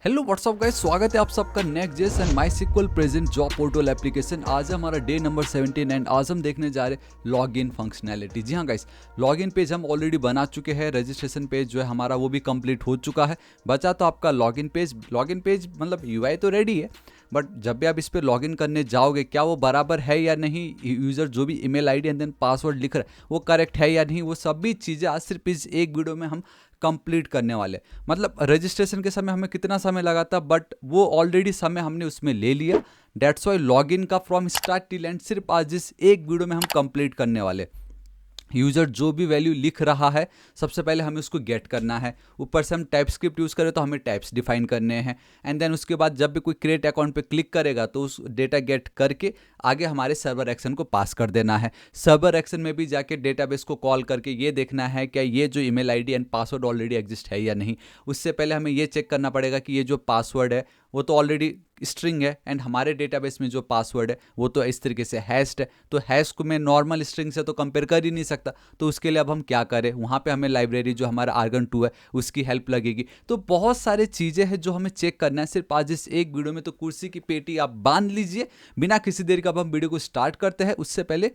Hello what's up guys, स्वागत है आप सबका next JS and MySQL present job portal application. आज हमारा डे नंबर 17 एंड आज हम देखने जा रहे हैं लॉग इन फंक्शनैलिटी। जी हाँ गाइस, लॉग इन पेज हम ऑलरेडी बना चुके हैं। रजिस्ट्रेशन पेज जो है हमारा वो भी कंप्लीट हो चुका है। बचा तो आपका लॉग इन पेज मतलब यूआई तो रेडी है, बट जब भी आप इस पर लॉग इन करने जाओगे क्या वो बराबर है या नहीं, यूज़र जो भी email ID and then password लिख रहा है वो करेक्ट है या नहीं, वो सभी चीज़ें आज सिर्फ इस एक वीडियो में हम कंप्लीट करने वाले। मतलब रजिस्ट्रेशन के समय हमें कितना समय लगा था, बट वो ऑलरेडी समय हमने उसमें ले लिया। डेट्स वाई लॉगिन का फ्रॉम स्टार्ट टिल एंड सिर्फ आज इस एक वीडियो में हम कंप्लीट करने वाले। यूज़र जो भी वैल्यू लिख रहा है सबसे पहले हमें उसको गेट करना है। ऊपर से हम टाइप स्क्रिप्ट यूज़ करें तो हमें टाइप्स डिफाइन करने हैं। एंड देन उसके बाद जब भी कोई क्रिएट अकाउंट पे क्लिक करेगा तो उस डेटा गेट करके आगे हमारे सर्वर एक्शन को पास कर देना है। सर्वर एक्शन में भी जाके डेटाबेस को कॉल करके ये देखना है क्या ये जो email ID and password already exist है या नहीं। उससे पहले हमें ये चेक करना पड़ेगा कि ये जो पासवर्ड है वो तो ऑलरेडी स्ट्रिंग है एंड हमारे डेटाबेस में जो पासवर्ड है वो तो इस तरीके से हैश्ड है। तो हैश को मैं नॉर्मल स्ट्रिंग से तो कंपेयर कर ही नहीं सकता। तो उसके लिए अब हम क्या करें, वहाँ पे हमें लाइब्रेरी जो हमारा argon2 है उसकी हेल्प लगेगी। तो बहुत सारे चीज़ें हैं जो हमें चेक करना है सिर्फ आज इस एक वीडियो में। तो कुर्सी की पेटी आप बांध लीजिए बिना किसी देर का। अब हम वीडियो को स्टार्ट करते हैं। उससे पहले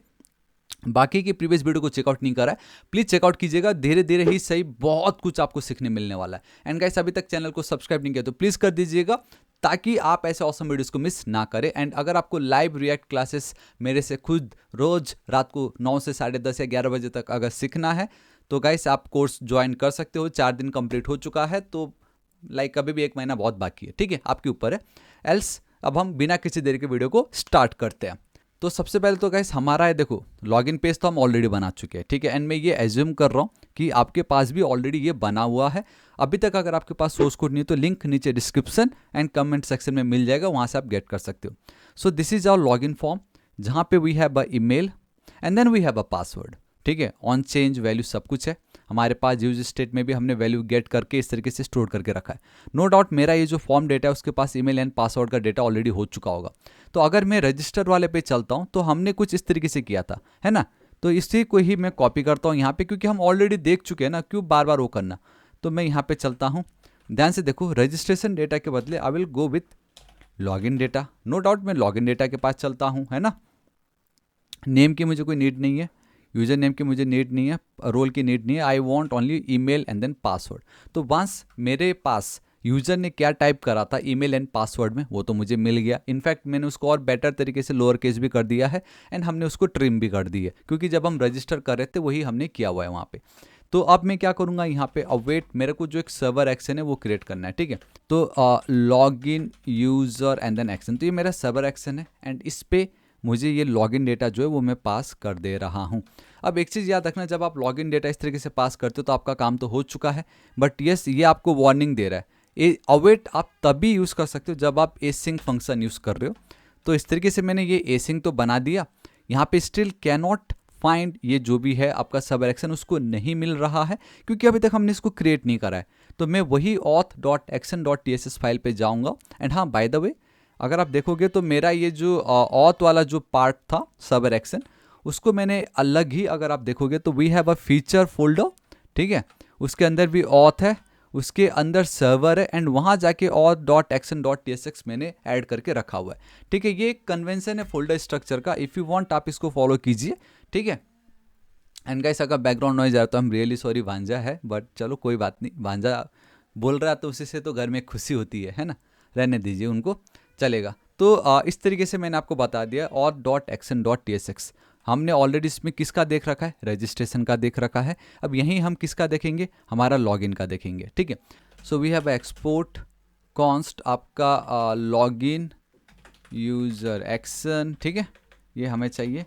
बाकी की प्रीवियस वीडियो को चेकआउट नहीं करा है, प्लीज चेकआउट कीजिएगा। धीरे धीरे ही सही बहुत कुछ आपको सीखने मिलने वाला है। एंड गाइस, अभी तक चैनल को सब्सक्राइब नहीं किया तो प्लीज कर दीजिएगा ताकि आप ऐसे ऑसम वीडियोस को मिस ना करें। एंड अगर आपको लाइव रिएक्ट क्लासेस मेरे से खुद रोज रात को 9 से 10:30 या 11 बजे तक अगर सीखना है तो गाइस आप कोर्स ज्वाइन कर सकते हो। 4 दिन कंप्लीट हो चुका है, तो लाइक अभी भी 1 महीना बहुत बाकी है। ठीक है, आपके ऊपर है। एल्स अब हम बिना किसी देर के वीडियो को स्टार्ट करते हैं। तो सबसे पहले तो गाइस हमारा है, देखो लॉगिन पेज तो हम ऑलरेडी बना चुके हैं। ठीक है, एंड मैं ये एज्यूम कर रहा हूँ कि आपके पास भी ऑलरेडी ये बना हुआ है। अभी तक अगर आपके पास सोर्स कोड नहीं है तो लिंक नीचे डिस्क्रिप्शन एंड कमेंट सेक्शन में मिल जाएगा, वहाँ से आप गेट कर सकते हो। So this is our login form जहाँ पे we have a email and then we have a password. ठीक है, ऑन चेंज वैल्यू सब कुछ है हमारे पास। यूज स्टेट में भी हमने वैल्यू गेट करके इस तरीके से स्टोर करके रखा है। नो डाउट मेरा ये जो फॉर्म डेटा है उसके पास ईमेल एंड पासवर्ड का डेटा ऑलरेडी हो चुका होगा। तो अगर मैं रजिस्टर वाले पे चलता हूँ तो हमने कुछ इस तरीके से किया था, है ना। तो इसी को ही मैं कॉपी करता हूँ यहाँ पे, क्योंकि हम ऑलरेडी देख चुके हैं ना, क्यों बार बार वो करना। तो मैं यहाँ पे चलता हूँ, ध्यान से देखो, रजिस्ट्रेशन डेटा के बदले I will go with login data. No doubt मैं लॉगिन डेटा के पास चलता हूँ, है ना। नेम की मुझे कोई नीड नहीं है, यूजर नेम की मुझे नीड नहीं है, रोल की नीड नहीं है। I want only email and then password. तो वंस मेरे पास यूजर ने क्या टाइप करा था ईमेल एंड पासवर्ड में वो तो मुझे मिल गया। इनफैक्ट मैंने उसको और बेटर तरीके से लोअर केस भी कर दिया है एंड हमने उसको ट्रिम भी कर दी है, क्योंकि जब हम रजिस्टर कर रहे थे वही हमने किया हुआ है वहाँ पे। तो अब मैं क्या करूँगा, यहाँ पे अवेट, मेरे को जो एक सर्वर एक्शन है वो क्रिएट करना है। ठीक है, तो log in user and then action, तो ये मेरा सर्वर एक्शन है एंड इस पर मुझे ये लॉगिन डेटा जो है वो मैं पास कर दे रहा हूँ। अब एक चीज़ याद रखना, जब आप लॉगिन डेटा इस तरीके से पास करते हो तो आपका काम तो हो चुका है, बट यस ये आपको वार्निंग दे रहा है। ये अवेट आप तभी यूज़ कर सकते हो जब आप एसिंक फंक्शन यूज़ कर रहे हो। तो इस तरीके से मैंने ये एसिंक तो बना दिया। यहाँ पे स्टिल कैनॉट फाइंड, ये जो भी है आपका सब एक्शन उसको नहीं मिल रहा है क्योंकि अभी तक हमने इसको क्रिएट नहीं करा है। तो मैं वही auth.action.tss फाइल पे जाऊँगा। एंड हाँ, बाय द वे अगर आप देखोगे तो मेरा ये जो ऑथ वाला जो पार्ट था सर्वर एक्शन उसको मैंने अलग ही, अगर आप देखोगे तो we have a feature folder. ठीक है, उसके अंदर भी ऑथ है, उसके अंदर सर्वर है एंड वहाँ जाके auth.action.tsx मैंने ऐड करके रखा हुआ है। ठीक है, ये एक कन्वेंशन है फोल्डर स्ट्रक्चर का। इफ़ यू वांट आप इसको फॉलो कीजिए। ठीक है, एंड गाइस अगर बैकग्राउंड नॉइज आ रहा तो हम रियली सॉरी, भांजा है, बट चलो कोई बात नहीं, भांजा बोल रहा है तो उसी से तो घर में खुशी होती है ना, रहने दीजिए उनको, चलेगा। तो इस तरीके से मैंने आपको बता दिया auth.action.tsx। हमने ऑलरेडी इसमें किसका देख रखा है, रजिस्ट्रेशन का देख रखा है। अब यहीं हम किसका देखेंगे, हमारा लॉगिन का देखेंगे। ठीक है, so we have export const आपका लॉगिन यूज़र एक्शन। ठीक है, ये हमें चाहिए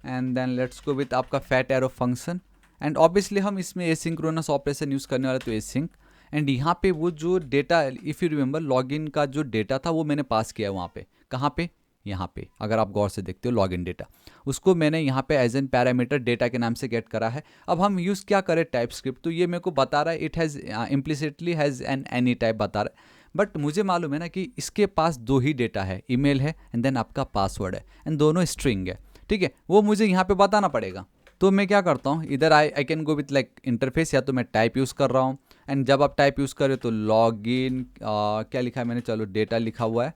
and then let's go with आपका fat arrow function. And obviously हम इसमें एसिंक्रोनस ऑपरेशन यूज़ करने वाले, तो एसिंक। एंड यहाँ पे वो जो data, if you remember login का जो डेटा था वो मैंने पास किया वहाँ पे, कहाँ पे, यहाँ पे। अगर आप गौर से देखते हो लॉगिन डेटा उसको मैंने यहाँ पे एज एन पैरामीटर डेटा के नाम से गेट करा है। अब हम यूज़ क्या करें, टाइप स्क्रिप्ट। तो ये मेरे को बता रहा है it has implicitly has an any type बता रहा है, बट मुझे मालूम है ना कि इसके पास 2 ही डेटा है, ईमेल है एंड देन आपका पासवर्ड है एंड दोनों स्ट्रिंग है। ठीक है, वो मुझे यहाँ पे बताना पड़ेगा। तो मैं क्या करता हूँ, इधर I can go with like interface, या तो मैं टाइप यूज़ कर रहा हूँ एंड जब आप टाइप यूज़ करें तो लॉग इन क्या लिखा है मैंने, चलो डेटा लिखा हुआ है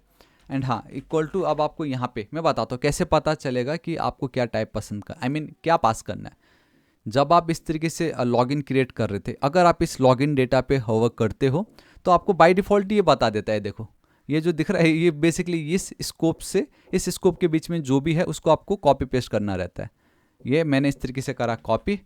एंड हाँ इक्वल टू। अब आपको यहाँ पे मैं बताता हूँ कैसे पता चलेगा कि आपको क्या टाइप पसंद का क्या पास करना है। जब आप इस तरीके से लॉगिन क्रिएट कर रहे थे, अगर आप इस लॉगिन डेटा पे होवर करते हो तो आपको बाय डिफ़ॉल्ट ये बता देता है, देखो ये जो दिख रहा है ये बेसिकली इस स्कोप के बीच में जो भी है उसको आपको कॉपी पेस्ट करना रहता है। ये मैंने इस तरीके से करा कॉपी,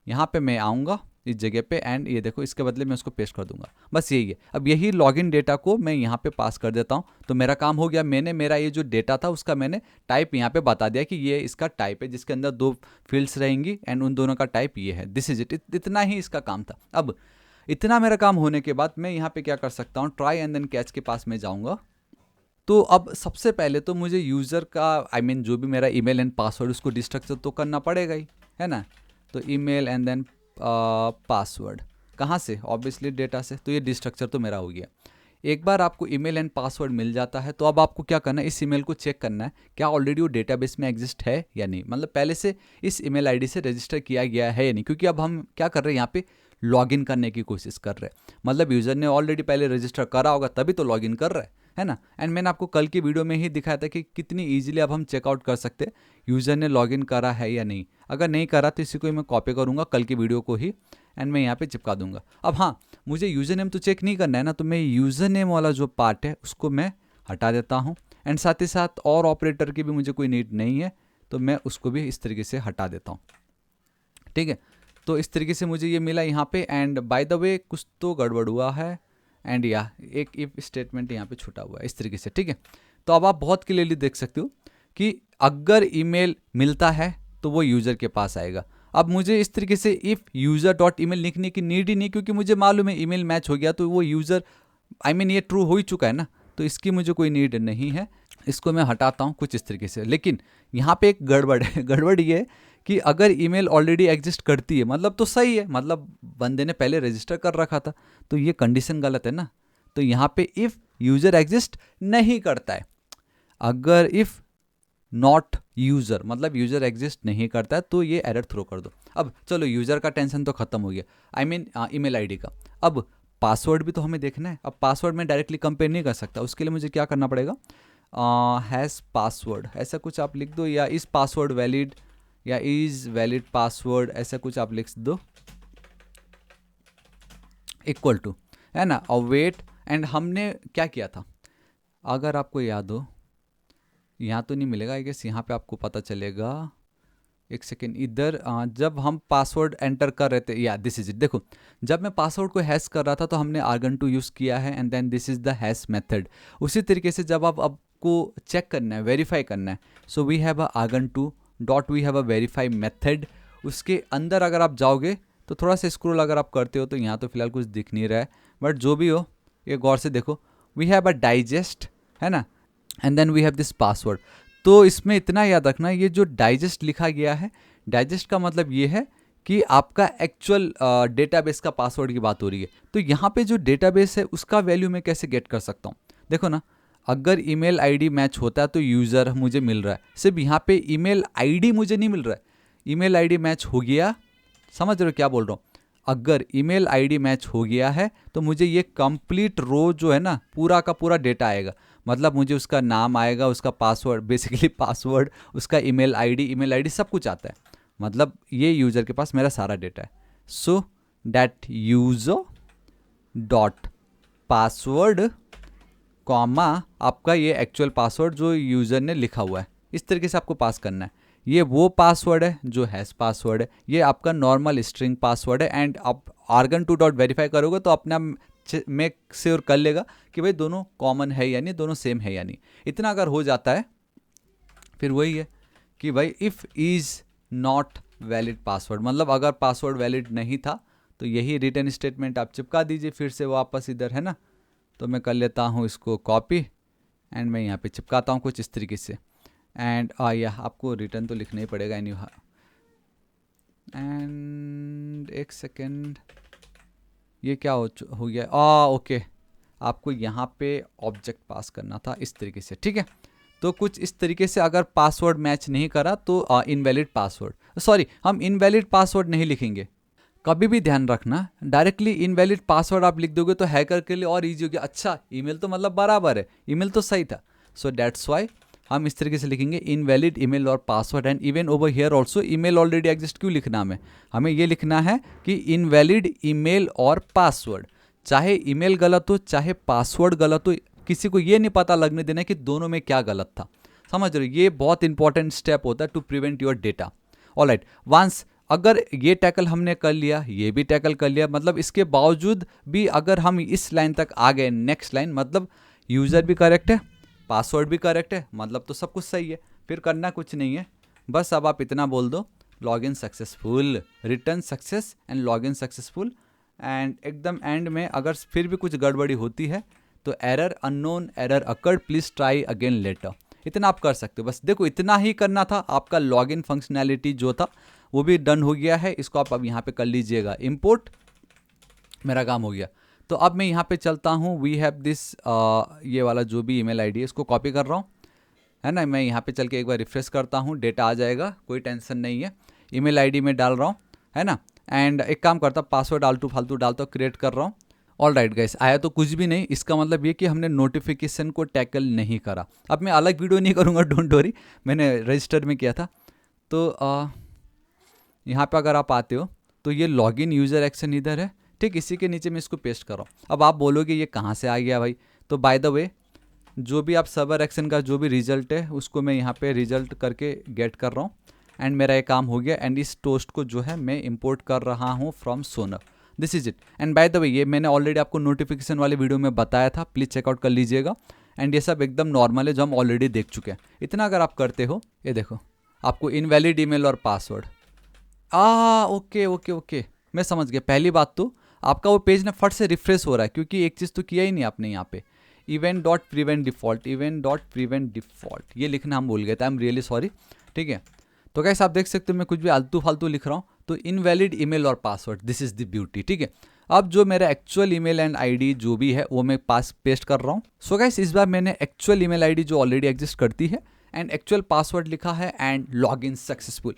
यहाँ पे मैं आऊँगा इस जगह पे एंड ये देखो इसके बदले मैं उसको पेस्ट कर दूंगा, बस यही है। अब यही लॉगिन डेटा को मैं यहाँ पे पास कर देता हूँ तो मेरा काम हो गया। मैंने मेरा ये जो डेटा था उसका मैंने टाइप यहाँ पे बता दिया कि ये इसका टाइप है, जिसके अंदर 2 फील्ड्स रहेंगी एंड उन दोनों का टाइप ये है, दिस इज इट। इतना ही इसका काम था। अब इतना मेरा काम होने के बाद मैं यहाँ पे क्या कर सकता हूँ, ट्राई एंड देन कैच के पास में जाऊँगा। तो अब सबसे पहले तो मुझे यूज़र का जो भी मेरा ईमेल एंड पासवर्ड उसको डिस्ट्रक्चर तो करना पड़ेगा ही, है ना। तो ईमेल एंड देन पासवर्ड कहाँ से, ऑब्वियसली डेटा से। तो ये डिस्ट्रक्चर तो मेरा हो गया। एक बार आपको ईमेल एंड पासवर्ड मिल जाता है तो अब आपको क्या करना है, इस ईमेल को चेक करना है क्या ऑलरेडी वो डेटाबेस में एग्जिस्ट है या नहीं, मतलब पहले से इस ईमेल आईडी से रजिस्टर किया गया है या नहीं। क्योंकि अब हम क्या कर रहे हैं यहाँ पे, लॉगिन करने की कोशिश कर रहे हैं, मतलब यूज़र ने ऑलरेडी पहले रजिस्टर करा होगा तभी तो लॉगिन कर रहा है ना। एंड मैंने आपको कल की वीडियो में ही दिखाया था कि कितनी ईजिली अब हम चेकआउट कर सकते हैं यूज़र ने लॉगिन करा है या नहीं। अगर नहीं करा तो इसी को मैं कॉपी करूँगा कल की वीडियो को ही एंड मैं यहाँ पे चिपका दूंगा। अब हाँ, मुझे यूज़र नेम तो चेक नहीं करना है ना, तो मैं यूज़र नेम वाला जो पार्ट है उसको मैं हटा देता हूँ एंड साथ ही साथ और ऑपरेटर की भी मुझे कोई नीड नहीं है तो मैं उसको भी इस तरीके से हटा देता हूँ। ठीक है, तो इस तरीके से मुझे ये मिला यहाँ पे। एंड बाय द वे कुछ तो गड़बड़ हुआ है एंड या एक इफ स्टेटमेंट यहाँ पे छूटा हुआ है इस तरीके से। ठीक है, तो अब आप बहुत क्लियरली देख सकते हो कि अगर ईमेल मिलता है तो वो यूज़र के पास आएगा। अब मुझे इस तरीके से इफ़ यूज़र डॉट ईमेल लिखने की नीड ही नहीं, क्योंकि मुझे मालूम है ईमेल मैच हो गया तो वो यूज़र ये ट्रू हो ही चुका है ना, तो इसकी मुझे कोई नीड नहीं है। इसको मैं हटाता हूँ कुछ इस तरीके से। लेकिन यहाँ पे एक गड़बड़ है। गड़बड़ ये है कि अगर ईमेल ऑलरेडी एग्जिस्ट करती है मतलब तो सही है, मतलब बंदे ने पहले रजिस्टर कर रखा था, तो ये कंडीशन गलत है ना। तो यहाँ पे इफ़ यूज़र एग्जिस्ट नहीं करता है, अगर इफ़ नॉट यूज़र मतलब यूज़र एग्जिस्ट नहीं करता है तो ये एरर थ्रो कर दो। अब चलो यूज़र का टेंशन तो ख़त्म हो गया, ईमेल आईडी का। अब पासवर्ड भी तो हमें देखना है। अब पासवर्ड में डायरेक्टली कंपेयर नहीं कर सकता, उसके लिए मुझे क्या करना पड़ेगा, हैज़ पासवर्ड ऐसा कुछ आप लिख दो, या इज़ पासवर्ड वैलिड या इज़ वैलिड पासवर्ड ऐसा कुछ आप लिख दो, इक्वल टू, है ना, और वेट। एंड हमने क्या किया था, अगर आपको याद हो, यहाँ तो नहीं मिलेगा आई गेस, यहाँ पे आपको पता चलेगा, एक सेकेंड, इधर जब हम पासवर्ड एंटर कर रहे थे, या दिस इज इट। देखो जब मैं पासवर्ड को हैश कर रहा था तो हमने argon2 यूज़ किया है and then this is the hash method. उसी तरीके से जब आपको चेक करना है, वेरीफाई करना है, so we have argon2 dot we have a verify method. उसके अंदर अगर आप जाओगे तो थोड़ा सा स्क्रॉल अगर आप करते हो तो यहाँ तो फिलहाल कुछ दिख नहीं रहा है, बट जो भी हो ये गौर से देखो, वी हैव अ डाइजेस्ट, है ना, and then we have this password. तो इसमें इतना याद रखना, ये जो डाइजेस्ट लिखा गया है, डाइजेस्ट का मतलब ये है कि आपका एक्चुअल डेटाबेस का पासवर्ड की बात हो रही है। तो यहाँ पे जो डेटाबेस है उसका वैल्यू मैं कैसे गेट कर सकता हूँ, देखो ना, अगर ईमेल आईडी मैच होता है तो यूज़र मुझे मिल रहा है, सिर्फ यहाँ पे ईमेल आईडी मुझे नहीं मिल रहा है। ईमेल आईडी मैच हो गया, समझ रहे हो क्या बोल रहा हूँ, अगर ईमेल आईडी मैच हो गया है तो मुझे ये कंप्लीट रो जो है ना पूरा का पूरा डेटा आएगा, मतलब मुझे उसका नाम आएगा, उसका पासवर्ड, बेसिकली पासवर्ड, उसका ईमेल आईडी सब कुछ आता है, मतलब ये यूज़र के पास मेरा सारा डेटा है। So that user dot password comma आपका ये एक्चुअल पासवर्ड जो यूज़र ने लिखा हुआ है, इस तरीके से आपको पास करना है। ये वो पासवर्ड है जो हैश पासवर्ड है, ये आपका नॉर्मल स्ट्रिंग पासवर्ड है। एंड आप argon2 डॉट वेरीफाई करोगे तो अपना मेक श्योर कर लेगा कि भाई दोनों कॉमन है या नहीं, दोनों सेम है या नहीं। इतना अगर हो जाता है फिर वही है कि भाई if is not valid password, मतलब अगर पासवर्ड वैलिड नहीं था तो यही रिटर्न स्टेटमेंट आप चिपका दीजिए फिर से वापस इधर, है ना। तो मैं कर लेता हूँ इसको कॉपी एंड मैं यहाँ पे चिपकाता हूँ कुछ इस तरीके से। एंड या आपको रिटर्न तो लिखना ही पड़ेगा एंड एक सेकेंड, ये क्या हो गया, ओके, आपको यहाँ पे ऑब्जेक्ट पास करना था इस तरीके से, ठीक है। तो कुछ इस तरीके से अगर पासवर्ड मैच नहीं करा तो इनवैलिड पासवर्ड, सॉरी हम इनवैलिड पासवर्ड नहीं लिखेंगे, कभी भी ध्यान रखना, डायरेक्टली इनवैलिड पासवर्ड आप लिख दोगे तो हैकर के लिए और ईजी हो गया, अच्छा ईमेल तो मतलब बराबर है, ईमेल तो सही था। सो दैट्स वाई हम इस तरीके से लिखेंगे इनवैलिड ईमेल और password. And even over here also email already exist, क्यों लिखना हमें ये लिखना है कि इनवैलिड ईमेल और पासवर्ड। चाहे ईमेल गलत हो चाहे पासवर्ड गलत हो, किसी को ये नहीं पता लगने देना कि दोनों में क्या गलत था। समझ रहे हो, ये बहुत इंपॉर्टेंट स्टेप होता है to prevent your data. Alright, once अगर ये टैकल हमने कर लिया, ये भी टैकल कर लिया, मतलब इसके बावजूद भी अगर हम इस लाइन तक आ गए, नेक्स्ट लाइन, मतलब यूज़र भी करेक्ट है, पासवर्ड भी करेक्ट है, मतलब तो सब कुछ सही है, फिर करना कुछ नहीं है। बस अब आप इतना बोल दो, login successful, return success and login successful. And एकदम एंड में अगर फिर भी कुछ गड़बड़ी होती है तो error unknown, error occurred, please try again later. इतना आप कर सकते हो, बस देखो इतना ही करना था। आपका लॉगिन फंक्शनैलिटी जो था वो भी डन हो गया है, इसको आप अब यहाँ पे कर लीजिएगा इंपोर्ट, मेरा काम हो गया। तो अब मैं यहाँ पे चलता हूँ, वी हैव दिस, ये वाला जो भी ईमेल आईडी है इसको कॉपी कर रहा हूँ, है ना। मैं यहाँ पे चल के एक बार रिफ्रेश करता हूँ, डेटा आ जाएगा, कोई टेंशन नहीं है। ईमेल आईडी में डाल रहा हूँ, है ना। एंड एक काम करता हूँ, पासवर्ड आलतू फालतू डालता हूँ, क्रिएट कर रहा हूँ। ऑल राइट गाइस, आया तो कुछ भी नहीं, इसका मतलब ये कि हमने नोटिफिकेशन को टैकल नहीं करा। अब मैं अलग वीडियो नहीं करूँगा, डोंट वरी, मैंने रजिस्टर में किया था। तो यहाँ पे अगर आप आते हो तो ये लॉगिन यूज़र एक्शन इधर है, ठीक, इसी के नीचे मैं इसको पेस्ट कर रहा हूँ। अब आप बोलोगे ये कहाँ से आ गया भाई, तो बाय द वे जो भी आप सर्वर एक्शन का जो भी रिजल्ट है उसको मैं यहाँ पे रिजल्ट करके गेट कर रहा हूँ। एंड मेरा ये काम हो गया। एंड इस टोस्ट को जो है मैं इंपोर्ट कर रहा हूँ from sonar, this is it. And by the way ये मैंने ऑलरेडी आपको नोटिफिकेशन वाले वीडियो में बताया था, प्लीज़ चेकआउट कर लीजिएगा। एंड ये सब एकदम नॉर्मल है जो हम ऑलरेडी देख चुके हैं। इतना अगर आप करते हो, ये देखो आपको इनवैलिड ईमेल और पासवर्ड, ओके ओके ओके, मैं समझ गया। पहली बात तो आपका वो पेज ना फट से रिफ्रेश हो रहा है, क्योंकि एक चीज़ तो किया ही नहीं आपने यहाँ पे, event dot prevent default, event dot prevent default, ये लिखना हम भूल गए थे, आई एम रियली सॉरी, ठीक है। तो कैसे आप देख सकते हो मैं कुछ भी आलतू फालतू लिख रहा हूँ, तो इनवैलिड ईमेल और password, this is the beauty, ठीक है। अब जो मेरा एक्चुअल ईमेल एंड आईडी जो भी है वो मैं पास पेस्ट कर रहा हूँ। सो गाइस, इस बार मैंने एक्चुअल ईमेल आईडी जो ऑलरेडी एग्जिस्ट करती है एंड एक्चुअल पासवर्ड लिखा है and log in successful.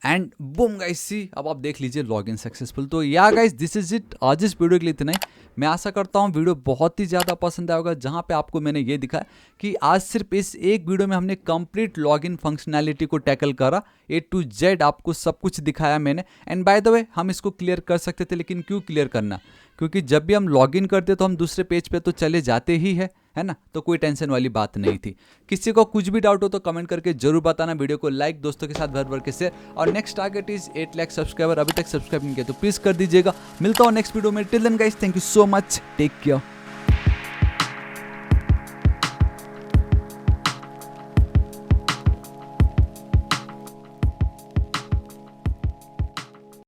And boom guys, see अब आप देख लीजिए लॉगिन सक्सेसफुल। तो या गाइस, दिस इज इट, आज इस वीडियो के लिए इतना ही। मैं आशा करता हूँ वीडियो बहुत ही ज़्यादा पसंद आया होगा, जहाँ पे आपको मैंने ये दिखाया कि आज सिर्फ इस एक वीडियो में हमने कंप्लीट लॉगिन फंक्शनैलिटी को टैकल करा, A to Z आपको सब कुछ दिखाया मैंने। एंड बाय द वे हम इसको क्लियर कर सकते थे, लेकिन क्यों क्लियर करना, क्योंकि जब भी हम लॉगिन करते तो हम दूसरे पेज पे तो चले जाते ही है ना, तो कोई टेंशन वाली बात नहीं थी। किसी को कुछ भी डाउट हो तो कमेंट करके जरूर बताना, वीडियो को लाइक, दोस्तों के साथ भर भर के शेयर। और next target is 8 lakh subscriber, अभी तक सब्सक्राइब नहीं किया तो प्लीज कर दीजिएगा। मिलता हूँ नेक्स्ट वीडियो में, till then guys, thank you so much, take care.